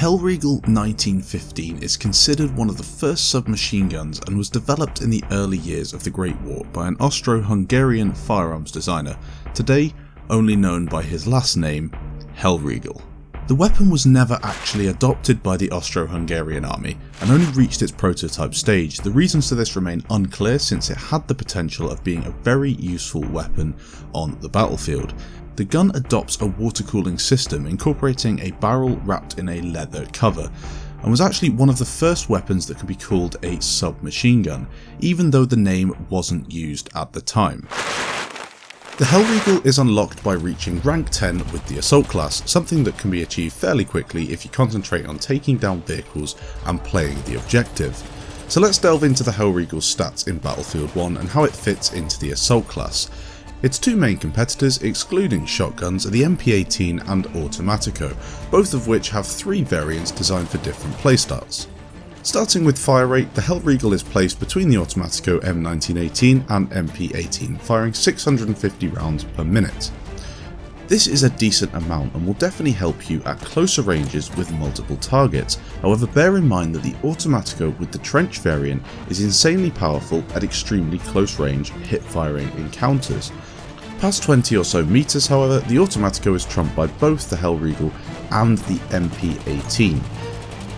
Hellriegel 1915 is considered one of the first submachine guns and was developed in the early years of the Great War by an Austro-Hungarian firearms designer, today only known by his last name, Hellriegel. The weapon was never actually adopted by the Austro-Hungarian army and only reached its prototype stage. The reasons for this remain unclear since it had the potential of being a very useful weapon on the battlefield. The gun adopts a water cooling system incorporating a barrel wrapped in a leather cover, and was actually one of the first weapons that could be called a submachine gun, even though the name wasn't used at the time. The Hellriegel is unlocked by reaching rank 10 with the assault class, something that can be achieved fairly quickly if you concentrate on taking down vehicles and playing the objective. So let's delve into the Hellriegel's stats in Battlefield 1 and how it fits into the assault class. Its two main competitors, excluding shotguns, are the MP18 and Automatico, both of which have three variants designed for different playstyles. Starting with fire rate, the Hellriegel is placed between the Automatico M1918 and MP18, firing 650 rounds per minute. This is a decent amount and will definitely help you at closer ranges with multiple targets. However, bear in mind that the Automatico with the trench variant is insanely powerful at extremely close range hip firing encounters. Past 20 or so meters, however, the Automatico is trumped by both the Hellriegel and the MP18.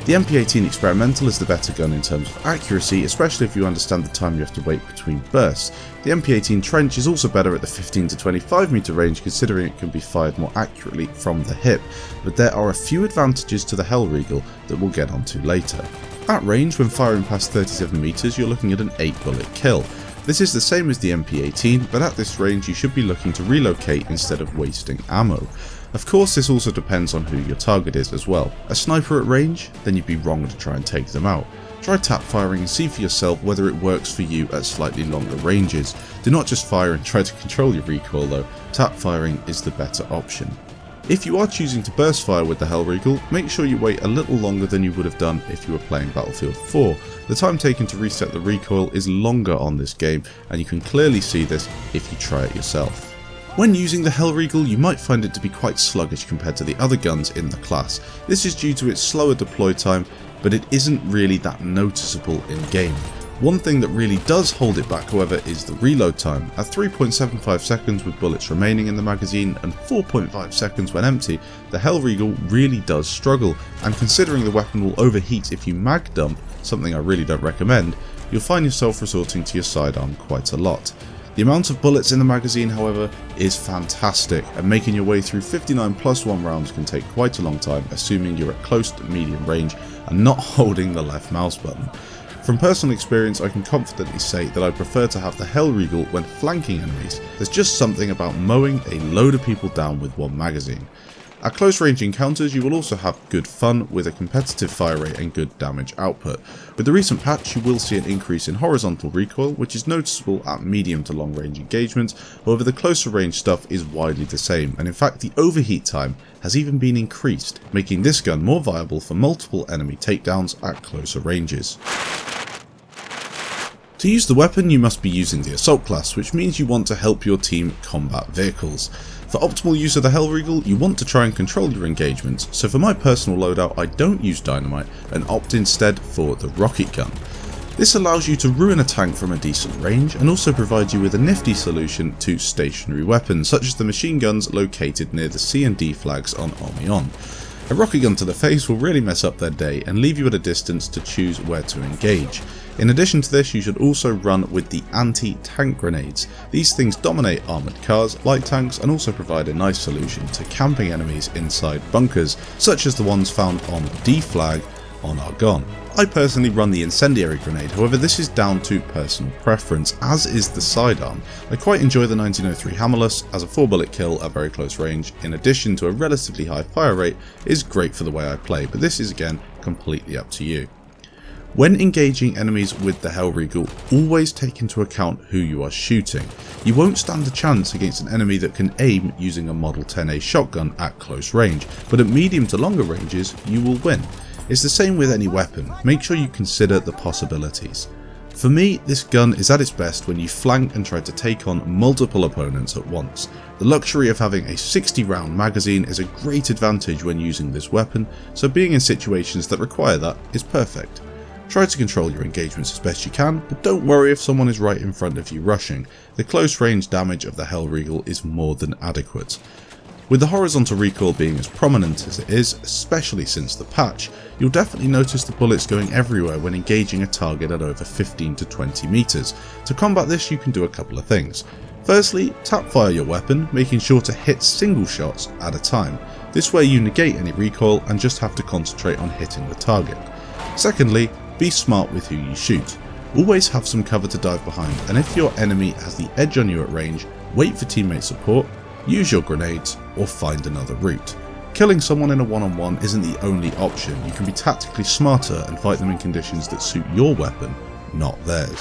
The MP18 Experimental is the better gun in terms of accuracy, especially if you understand the time you have to wait between bursts. The MP18 Trench is also better at the 15 to 25 meter range, considering it can be fired more accurately from the hip, but there are a few advantages to the Hellriegel that we'll get onto later. At range, when firing past 37 meters, you're looking at an 8 bullet kill. This is the same as the MP18, but at this range you should be looking to relocate instead of wasting ammo. Of course, this also depends on who your target is as well. A sniper at range? Then you'd be wrong to try and take them out. Try tap firing and see for yourself whether it works for you at slightly longer ranges. Do not just fire and try to control your recoil though, tap firing is the better option. If you are choosing to burst fire with the Hellriegel, make sure you wait a little longer than you would have done if you were playing Battlefield 4. The time taken to reset the recoil is longer on this game, and you can clearly see this if you try it yourself. When using the Hellriegel, you might find it to be quite sluggish compared to the other guns in the class. This is due to its slower deploy time, but it isn't really that noticeable in game. One thing that really does hold it back, however, is the reload time. At 3.75 seconds with bullets remaining in the magazine and 4.5 seconds when empty, the Hellriegel really does struggle, and considering the weapon will overheat if you mag dump, something I really don't recommend, you'll find yourself resorting to your sidearm quite a lot. The amount of bullets in the magazine, however, is fantastic, and making your way through 59 plus 1 rounds can take quite a long time, assuming you're at close to medium range and not holding the left mouse button. From personal experience, I can confidently say that I prefer to have the Hellriegel when flanking enemies. There's just something about mowing a load of people down with one magazine. At close range encounters, you will also have good fun with a competitive fire rate and good damage output. With the recent patch, you will see an increase in horizontal recoil, which is noticeable at medium to long range engagements. However, the closer range stuff is widely the same, and in fact the overheat time has even been increased, making this gun more viable for multiple enemy takedowns at closer ranges. To use the weapon, you must be using the assault class, which means you want to help your team combat vehicles. For optimal use of the Hellriegel, you want to try and control your engagements, so for my personal loadout I don't use dynamite and opt instead for the rocket gun. This allows you to ruin a tank from a decent range and also provides you with a nifty solution to stationary weapons such as the machine guns located near the C and D flags on Omion. A rocket gun to the face will really mess up their day and leave you at a distance to choose where to engage. In addition to this, you should also run with the anti-tank grenades. These things dominate armoured cars, light tanks, and also provide a nice solution to camping enemies inside bunkers, such as the ones found on D flag on Argonne. I personally run the incendiary grenade, however this is down to personal preference, as is the sidearm. I quite enjoy the 1903 Hammerless, as a 4 bullet kill at very close range, in addition to a relatively high fire rate, is great for the way I play, but this is again completely up to you. When engaging enemies with the Hellriegel, always take into account who you are shooting. You won't stand a chance against an enemy that can aim using a Model 10A shotgun at close range, but at medium to longer ranges you will win. It's the same with any weapon, make sure you consider the possibilities. For me, this gun is at its best when you flank and try to take on multiple opponents at once. The luxury of having a 60 round magazine is a great advantage when using this weapon, so being in situations that require that is perfect. Try to control your engagements as best you can, but don't worry if someone is right in front of you rushing. The close range damage of the Hellriegel is more than adequate. With the horizontal recoil being as prominent as it is, especially since the patch, you'll definitely notice the bullets going everywhere when engaging a target at over 15 to 20 meters. To combat this, you can do a couple of things. Firstly, tap fire your weapon, making sure to hit single shots at a time. This way you negate any recoil and just have to concentrate on hitting the target. Secondly, be smart with who you shoot. Always have some cover to dive behind, and if your enemy has the edge on you at range, wait for teammate support, use your grenades, or find another route. Killing someone in a one-on-one isn't the only option. You can be tactically smarter and fight them in conditions that suit your weapon, not theirs.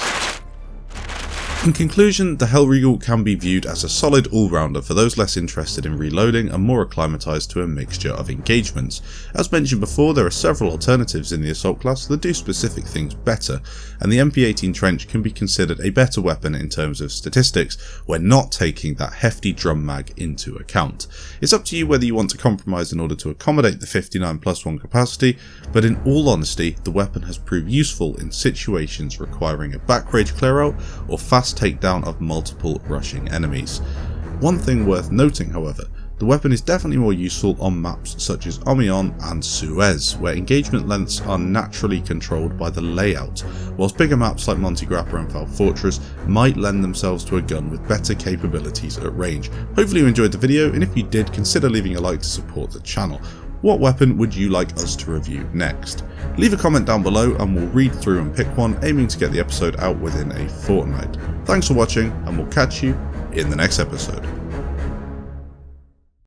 In conclusion, the Hellriegel can be viewed as a solid all-rounder for those less interested in reloading and more acclimatised to a mixture of engagements. As mentioned before, there are several alternatives in the assault class that do specific things better, and the MP18 Trench can be considered a better weapon in terms of statistics when not taking that hefty drum mag into account. It's up to you whether you want to compromise in order to accommodate the 59+1 capacity, but in all honesty, the weapon has proved useful in situations requiring a back rage clear out or fast takedown of multiple rushing enemies. One thing worth noting, however, the weapon is definitely more useful on maps such as Amiens and Suez, where engagement lengths are naturally controlled by the layout, whilst bigger maps like Monte Grappa and Val Fortress might lend themselves to a gun with better capabilities at range. Hopefully you enjoyed the video, and if you did, consider leaving a like to support the channel. What weapon would you like us to review next? Leave a comment down below and we'll read through and pick one, aiming to get the episode out within a fortnight. Thanks for watching, and we'll catch you in the next episode.